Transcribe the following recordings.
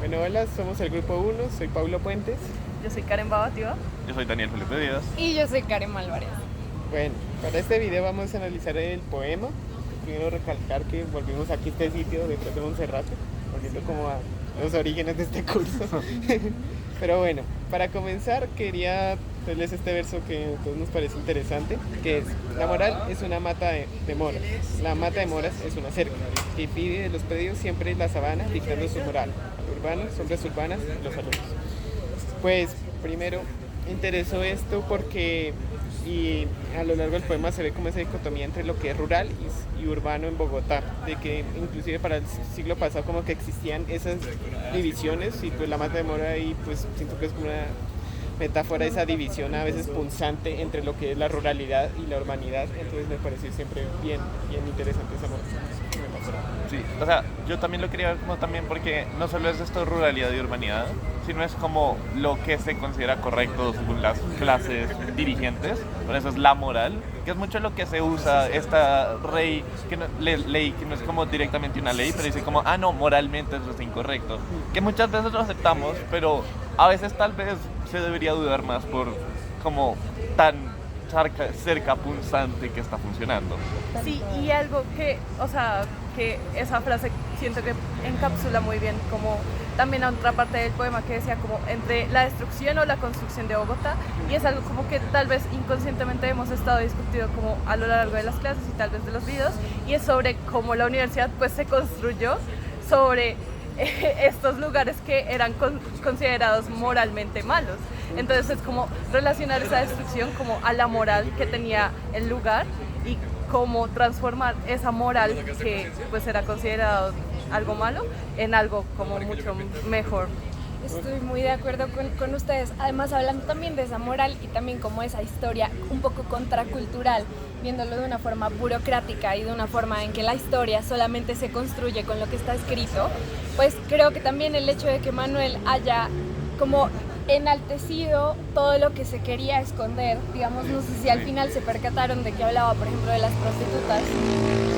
Bueno, hola, somos el Grupo 1, soy Paulo Puentes. Yo soy Karen Babatio. Yo soy Daniel Felipe Díaz. Y yo soy Karen Álvarez. Bueno, para este video vamos a analizar el poema. Quiero recalcar que volvimos aquí a este sitio detrás de Monserrate, volviendo como a los orígenes de este curso. Pero bueno, para comenzar quería leerles este verso que a todos nos parece interesante, que es: la moral es una mata de moras, la mata de moras es una cerca, que pide de los predios siempre la sabana dictando su moral, urbanos, sombras urbanas, los alumnos. Pues primero interesó esto porque y a lo largo del poema se ve como esa dicotomía entre lo que es rural y urbano en Bogotá, de que inclusive para el siglo pasado como que existían esas divisiones y pues la mata de mora ahí pues siento que es como una metáfora de esa división a veces punzante entre lo que es la ruralidad y la urbanidad, entonces me pareció siempre bien interesante esa metáfora. Sí, o sea, yo también lo quería ver como también porque no solo es esto de ruralidad y urbanidad, sino es como lo que se considera correcto según las clases dirigentes, por eso es la moral, que es mucho lo que se usa, esta ley que no es como directamente una ley, pero dice como, no, moralmente eso es incorrecto, que muchas veces lo aceptamos, pero a veces tal vez se debería dudar más por como tan cerca punzante que está funcionando. Sí, y algo que, o sea, que esa frase siento que encapsula muy bien como también a otra parte del poema que decía como entre la destrucción o la construcción de Bogotá, y es algo como que tal vez inconscientemente hemos estado discutiendo como a lo largo de las clases y tal vez de los videos, y es sobre cómo la universidad pues se construyó sobre estos lugares que eran considerados moralmente malos. Entonces es como relacionar esa destrucción como a la moral que tenía el lugar y cómo transformar esa moral que pues era considerado algo malo en algo como mucho mejor. Estoy muy de acuerdo con ustedes. Además, hablando también de esa moral y también como esa historia un poco contracultural, viéndolo de una forma burocrática y de una forma en que la historia solamente se construye con lo que está escrito, pues creo que también el hecho de que Manuel haya como enaltecido todo lo que se quería esconder, digamos, no sé si al final se percataron de que hablaba, por ejemplo, de las prostitutas,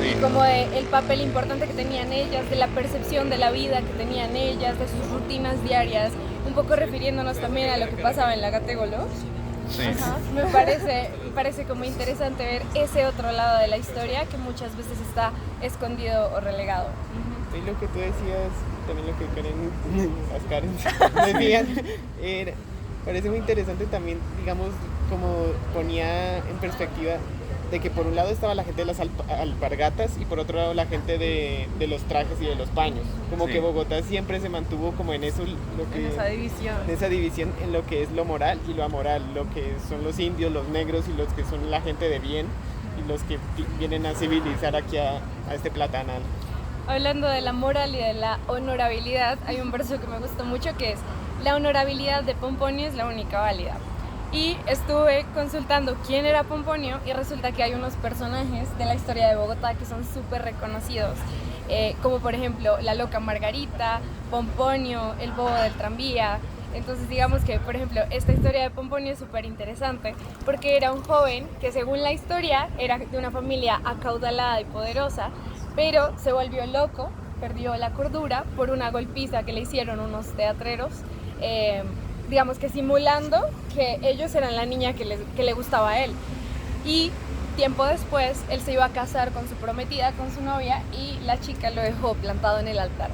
y como de el papel importante que tenían ellas, de la percepción de la vida que tenían ellas, de sus rutinas diarias, un poco refiriéndonos también a lo que pasaba en la Gategolos. Sí. Me parece como interesante ver ese otro lado de la historia que muchas veces está escondido o relegado. Y lo que tú decías, también lo que Karen decían, parece muy interesante también, digamos, como ponía en perspectiva de que por un lado estaba la gente de las alpargatas y por otro lado la gente de los trajes y de los paños. Como Sí. que Bogotá siempre se mantuvo como en eso, En esa división. en esa división en lo que es lo moral y lo amoral, lo que son los indios, los negros y los que son la gente de bien y los que vienen a civilizar aquí a este platanal. Hablando de la moral y de la honorabilidad, hay un verso que me gusta mucho que es: la honorabilidad de Pomponio es la única válida. Y estuve consultando quién era Pomponio y resulta que hay unos personajes de la historia de Bogotá que son súper reconocidos, como por ejemplo la loca Margarita, Pomponio, el bobo del tranvía. Entonces digamos que, por ejemplo, esta historia de Pomponio es súper interesante porque era un joven que, según la historia, era de una familia acaudalada y poderosa, pero se volvió loco, perdió la cordura por una golpiza que le hicieron unos teatreros, digamos que simulando que ellos eran la niña que le gustaba a él. Y tiempo después él se iba a casar con su prometida, con su novia, y la chica lo dejó plantado en el altar.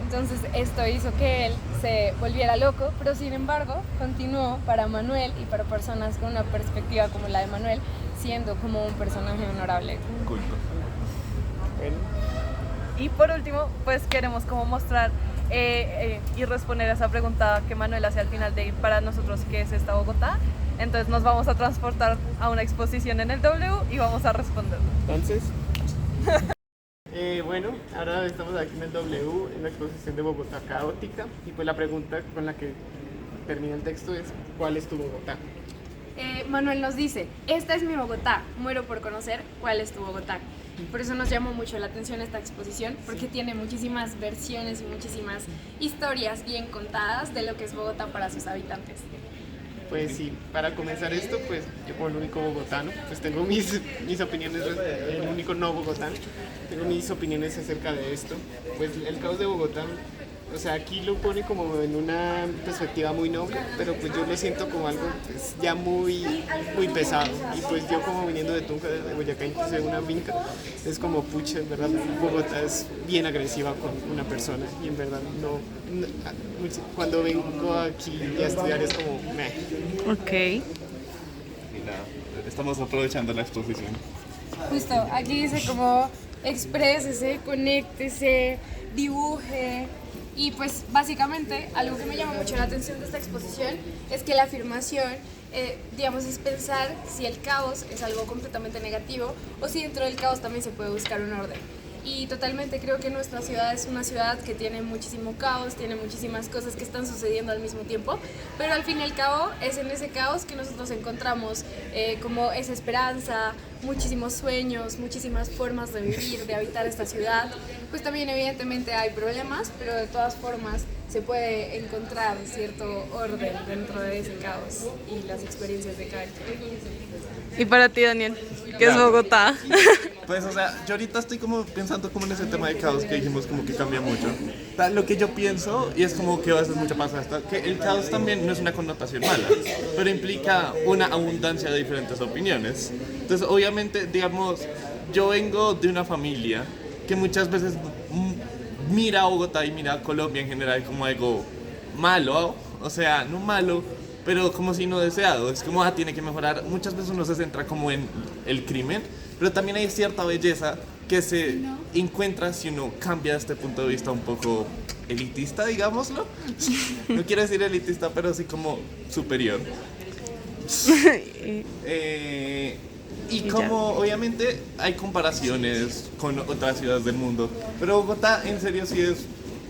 Entonces esto hizo que él se volviera loco, pero sin embargo continuó para Manuel y para personas con una perspectiva como la de Manuel, siendo como un personaje honorable. Culto. Bueno, Y por último, pues queremos como mostrar y responder a esa pregunta que Manuel hace al final de para nosotros qué es esta Bogotá. Entonces nos vamos a transportar a una exposición en el W y vamos a responder. entonces, bueno, ahora estamos aquí en el W, en la exposición de Bogotá caótica, y pues la pregunta con la que termina el texto es: ¿cuál es tu Bogotá? Manuel nos dice: esta es mi Bogotá, muero por conocer cuál es tu Bogotá. Por eso nos llamó mucho la atención esta exposición, porque tiene muchísimas versiones y muchísimas historias bien contadas de lo que es Bogotá para sus habitantes. Pues sí, para comenzar esto, pues yo como el único bogotano, pues tengo mis opiniones, el único no bogotano, tengo mis opiniones acerca de esto. Pues el caos de Bogotá O sea, aquí lo pone como en una perspectiva muy noble, pero pues yo lo siento como algo pues, ya muy pesado. Y pues yo como viniendo de Tunja, de Boyacá, incluso de una finca, es como pucha, en verdad, Bogotá es bien agresiva con una persona y en verdad cuando vengo aquí a estudiar es como meh. Ok. Y nada, estamos aprovechando la exposición. Justo, aquí dice como exprésese, conéctese, dibuje. Y pues básicamente algo que me llama mucho la atención de esta exposición es que la afirmación, digamos, es pensar si el caos es algo completamente negativo o si dentro del caos también se puede buscar un orden. Y totalmente creo que nuestra ciudad es una ciudad que tiene muchísimo caos, tiene muchísimas cosas que están sucediendo al mismo tiempo, pero al fin y al cabo es en ese caos que nosotros encontramos como esa esperanza, muchísimos sueños, muchísimas formas de vivir, de habitar esta ciudad. Pues también evidentemente hay problemas, pero de todas formas se puede encontrar cierto orden dentro de ese caos y las experiencias de cada quien. Y para ti, Daniel, ¿qué es Bogotá? Pues, o sea, yo ahorita estoy como pensando como en ese tema de caos que dijimos como que cambia mucho. Lo que yo pienso, y es como que a veces mucho pasa esto, que el caos también no es una connotación mala, pero implica una abundancia de diferentes opiniones. Entonces, obviamente, digamos, yo vengo de una familia que muchas veces mira a Bogotá y mira a Colombia en general como algo malo, o sea, no malo, pero como si no deseado, es como tiene que mejorar. Muchas veces uno se centra como en el crimen, pero también hay cierta belleza que se encuentra si uno cambia este punto de vista un poco elitista, digámoslo. No quiero decir elitista, pero sí como superior. Y como obviamente hay comparaciones con otras ciudades del mundo, pero Bogotá en serio sí es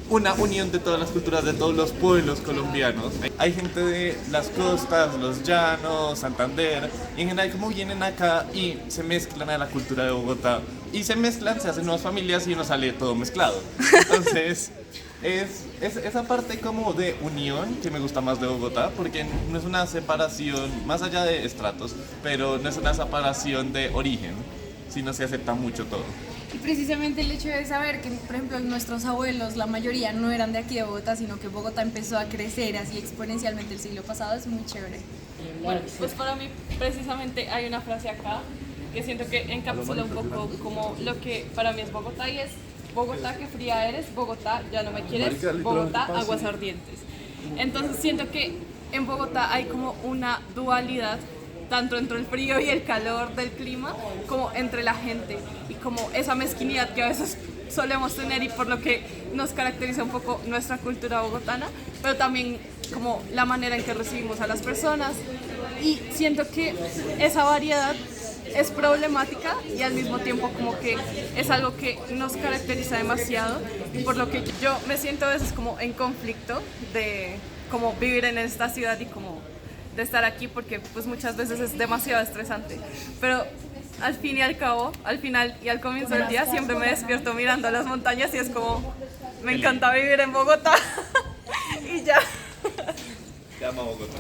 una unión de todas las culturas, de todos los pueblos colombianos. Hay gente de las costas, los llanos, Santander, y en general como vienen acá y se mezclan a la cultura de Bogotá. Y se mezclan, se hacen nuevas familias y uno sale todo mezclado. Entonces, es esa parte como de unión que me gusta más de Bogotá, porque no es una separación, más allá de estratos, pero no es una separación de origen, sino se acepta mucho todo. Y precisamente el hecho de saber que, por ejemplo, nuestros abuelos, la mayoría no eran de aquí de Bogotá, sino que Bogotá empezó a crecer así exponencialmente el siglo pasado, es muy chévere. Bueno, pues para mí precisamente hay una frase acá que siento que encapsula un poco como lo que para mí es Bogotá, y es: Bogotá, qué fría eres, Bogotá, ya no me quieres, Bogotá, aguas ardientes. Entonces siento que en Bogotá hay como una dualidad, tanto entre el frío y el calor del clima, como entre la gente, y como esa mezquindad que a veces solemos tener y por lo que nos caracteriza un poco nuestra cultura bogotana, pero también como la manera en que recibimos a las personas. Y siento que esa variedad es problemática y al mismo tiempo como que es algo que nos caracteriza demasiado, y por lo que yo me siento a veces como en conflicto de como vivir en esta ciudad y como de estar aquí, porque pues muchas veces es demasiado estresante, pero al fin y al cabo, al final y al comienzo del día siempre me despierto mirando a las montañas y es como me encanta vivir en Bogotá y ya. Te amo Bogotá.